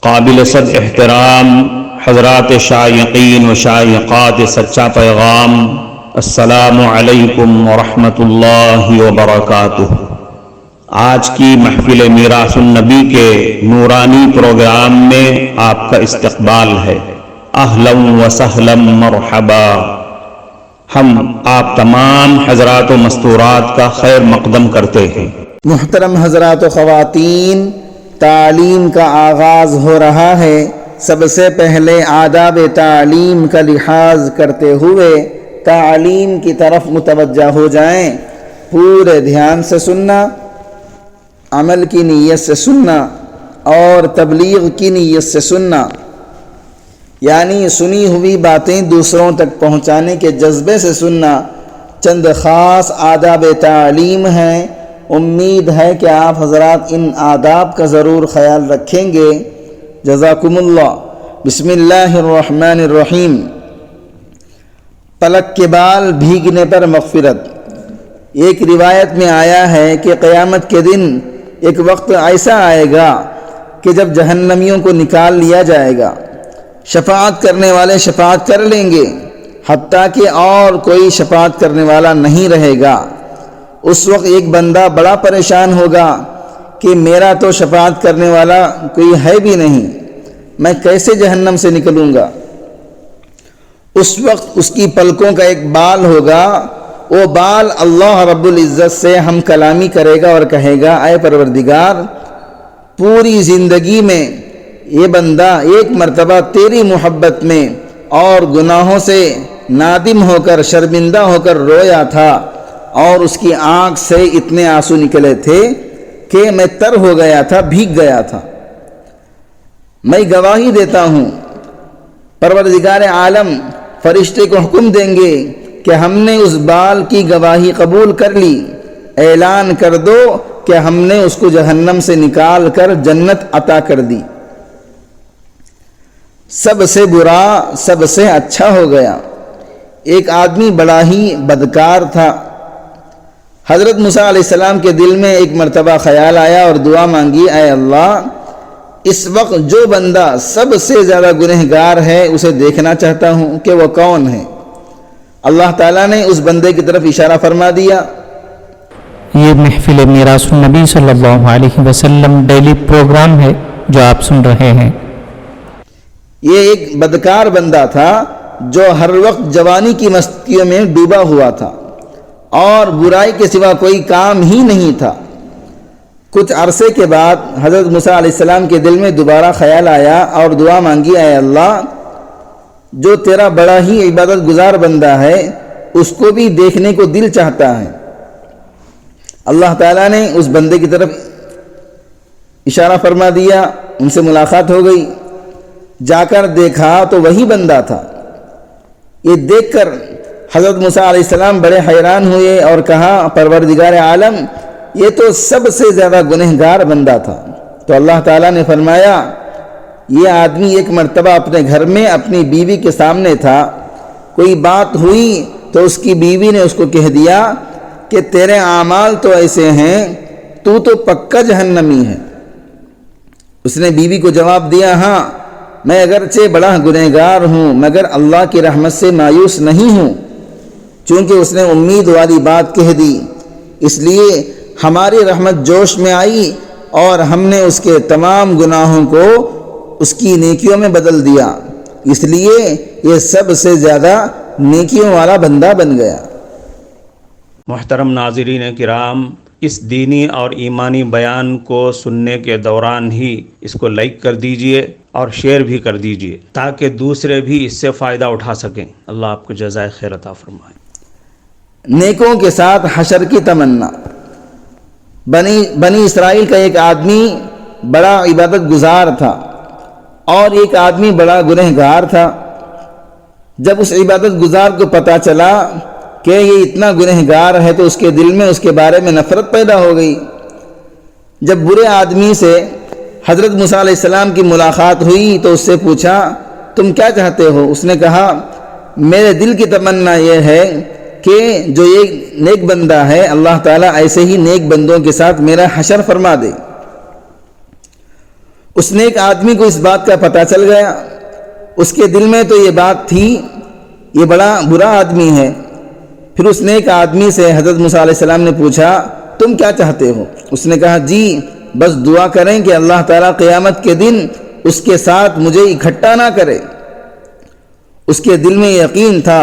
قابل صد احترام حضرات شائقین و شائقات سچا پیغام، السلام علیکم ورحمۃ اللہ وبرکاتہ۔ آج کی محفل میراث النبی کے نورانی پروگرام میں آپ کا استقبال ہے۔ اہلا و سہلا مرحبا۔ ہم آپ تمام حضرات و مستورات کا خیر مقدم کرتے ہیں۔ محترم حضرات و خواتین، تعلیم کا آغاز ہو رہا ہے۔ سب سے پہلے آداب تعلیم کا لحاظ کرتے ہوئے تعلیم کی طرف متوجہ ہو جائیں۔ پورے دھیان سے سننا، عمل کی نیت سے سننا اور تبلیغ کی نیت سے سننا، یعنی سنی ہوئی باتیں دوسروں تک پہنچانے کے جذبے سے سننا۔ چند خاص آداب تعلیم ہیں، امید ہے کہ آپ حضرات ان آداب کا ضرور خیال رکھیں گے۔ جزاکم اللہ۔ بسم اللہ الرحمن الرحیم۔ پلک کے بال بھیگنے پر مغفرت۔ ایک روایت میں آیا ہے کہ قیامت کے دن ایک وقت ایسا آئے گا کہ جب جہنمیوں کو نکال لیا جائے گا، شفاعت کرنے والے شفاعت کر لیں گے، حتیٰ کہ اور کوئی شفاعت کرنے والا نہیں رہے گا۔ اس وقت ایک بندہ بڑا پریشان ہوگا کہ میرا تو شفاعت کرنے والا کوئی ہے بھی نہیں، میں کیسے جہنم سے نکلوں گا؟ اس وقت اس کی پلکوں کا ایک بال ہوگا، وہ بال اللہ رب العزت سے ہم کلامی کرے گا اور کہے گا، اے پروردگار، پوری زندگی میں یہ بندہ ایک مرتبہ تیری محبت میں اور گناہوں سے نادم ہو کر شرمندہ ہو کر رویا تھا، اور اس کی آنکھ سے اتنے آنسو نکلے تھے کہ میں تر ہو گیا تھا، بھیگ گیا تھا۔ میں گواہی دیتا ہوں، پروردگار عالم فرشتے کو حکم دیں گے کہ ہم نے اس بال کی گواہی قبول کر لی، اعلان کر دو کہ ہم نے اس کو جہنم سے نکال کر جنت عطا کر دی۔ سب سے برا سب سے اچھا ہو گیا۔ ایک آدمی بڑا ہی بدکار تھا۔ حضرت موسیٰ علیہ السلام کے دل میں ایک مرتبہ خیال آیا اور دعا مانگی، اے اللہ، اس وقت جو بندہ سب سے زیادہ گنہگار ہے اسے دیکھنا چاہتا ہوں کہ وہ کون ہے۔ اللہ تعالیٰ نے اس بندے کی طرف اشارہ فرما دیا۔ یہ محفل میراث النبی صلی اللہ علیہ وسلم ڈیلی پروگرام ہے جو آپ سن رہے ہیں۔ یہ ایک بدکار بندہ تھا جو ہر وقت جوانی کی مستیوں میں ڈوبا ہوا تھا اور برائی کے سوا کوئی کام ہی نہیں تھا۔ کچھ عرصے کے بعد حضرت موسیٰ علیہ السلام کے دل میں دوبارہ خیال آیا اور دعا مانگی، اے اللہ، جو تیرا بڑا ہی عبادت گزار بندہ ہے اس کو بھی دیکھنے کو دل چاہتا ہے۔ اللہ تعالیٰ نے اس بندے کی طرف اشارہ فرما دیا، ان سے ملاقات ہو گئی۔ جا کر دیکھا تو وہی بندہ تھا۔ یہ دیکھ کر حضرت موسیٰ علیہ السلام بڑے حیران ہوئے اور کہا، پروردگار عالم، یہ تو سب سے زیادہ گنہگار بندہ تھا۔ تو اللہ تعالیٰ نے فرمایا، یہ آدمی ایک مرتبہ اپنے گھر میں اپنی بیوی کے سامنے تھا، کوئی بات ہوئی تو اس کی بیوی نے اس کو کہہ دیا کہ تیرے اعمال تو ایسے ہیں، تو پکا جہنمی ہے۔ اس نے بیوی کو جواب دیا، ہاں، میں اگرچہ بڑا گنہگار ہوں مگر اللہ کی رحمت سے مایوس نہیں ہوں۔ چونکہ اس نے امید والی بات کہہ دی، اس لیے ہماری رحمت جوش میں آئی اور ہم نے اس کے تمام گناہوں کو اس کی نیکیوں میں بدل دیا، اس لیے یہ سب سے زیادہ نیکیوں والا بندہ بن گیا۔ محترم ناظرین کرام، اس دینی اور ایمانی بیان کو سننے کے دوران ہی اس کو لائک کر دیجئے اور شیئر بھی کر دیجئے تاکہ دوسرے بھی اس سے فائدہ اٹھا سکیں۔ اللہ آپ کو جزائے خیر عطا فرمائے۔ نیکوں کے ساتھ حشر کی تمنا۔ بنی اسرائیل کا ایک آدمی بڑا عبادت گزار تھا اور ایک آدمی بڑا گنہگار تھا۔ جب اس عبادت گزار کو پتہ چلا کہ یہ اتنا گنہگار ہے تو اس کے دل میں اس کے بارے میں نفرت پیدا ہو گئی۔ جب برے آدمی سے حضرت موسیٰ علیہ السلام کی ملاقات ہوئی تو اس سے پوچھا، تم کیا چاہتے ہو؟ اس نے کہا، میرے دل کی تمنا یہ ہے کہ جو ایک نیک بندہ ہے اللہ تعالیٰ ایسے ہی نیک بندوں کے ساتھ میرا حشر فرما دے۔ اس نیک آدمی کو اس بات کا پتہ چل گیا، اس کے دل میں تو یہ بات تھی یہ بڑا برا آدمی ہے۔ پھر اس نیک آدمی سے حضرت موسیٰ علیہ السلام نے پوچھا تم کیا چاہتے ہو؟ اس نے کہا جی بس دعا کریں کہ اللہ تعالیٰ قیامت کے دن اس کے ساتھ مجھے اکٹھا نہ کرے۔ اس کے دل میں یقین تھا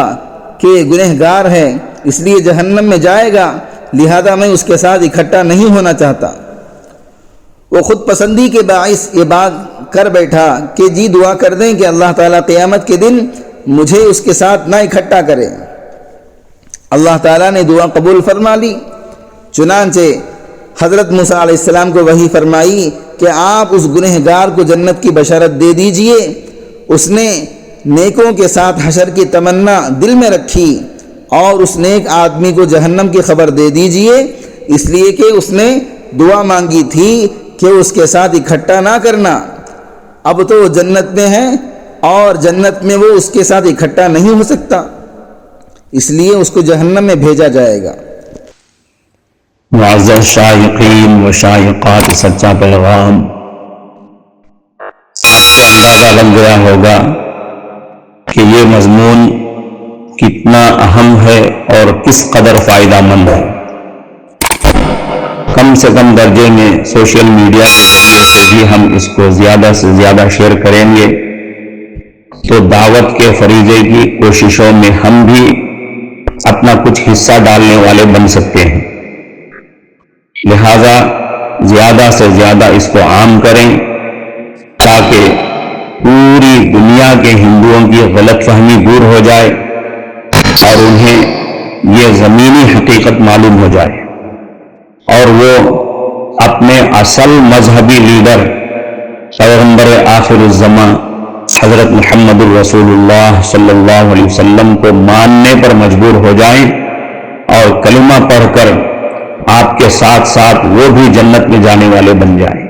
کہ یہ گنہگار ہے، اس لیے جہنم میں جائے گا، لہذا میں اس کے ساتھ اکٹھا نہیں ہونا چاہتا۔ وہ خود پسندی کے باعث یہ بات کر بیٹھا کہ جی دعا کر دیں کہ اللہ تعالیٰ قیامت کے دن مجھے اس کے ساتھ نہ اکٹھا کرے۔ اللہ تعالیٰ نے دعا قبول فرما لی۔ چنانچہ حضرت موسیٰ علیہ السلام کو وحی فرمائی کہ آپ اس گنہگار کو جنت کی بشارت دے دیجئے۔ اس نے نیکوں کے ساتھ حشر کی تمنا دل میں رکھی اور اس نیک آدمی کو جہنم کی خبر دے دیجئے، اس لیے کہ اس نے دعا مانگی تھی کہ اس کے ساتھ اکٹھا نہ کرنا۔ اب تو وہ جنت میں ہے اور جنت میں وہ اس کے ساتھ اکٹھا نہیں ہو سکتا، اس لیے اس کو جہنم میں بھیجا جائے گا۔ معزز شائقین و شائقات سچا پیغام، اندازہ لگ گیا ہوگا کہ یہ مضمون کتنا اہم ہے اور کس قدر فائدہ مند ہے۔ کم سے کم درجے میں سوشل میڈیا سے بھی ہم اس کو زیادہ سے زیادہ شیئر کریں گے تو دعوت کے فریضے کی کوششوں میں ہم بھی اپنا کچھ حصہ ڈالنے والے بن سکتے ہیں۔ لہذا زیادہ سے زیادہ اس کو عام کریں تاکہ پوری دنیا کے ہندوؤں کی غلط فہمی دور ہو جائے اور انہیں یہ زمینی حقیقت معلوم ہو جائے اور وہ اپنے اصل مذہبی لیڈر پیغمبر آخر الزمان حضرت محمد الرسول اللہ صلی اللہ علیہ وسلم کو ماننے پر مجبور ہو جائیں اور کلمہ پڑھ کر آپ کے ساتھ ساتھ وہ بھی جنت میں جانے والے بن جائیں۔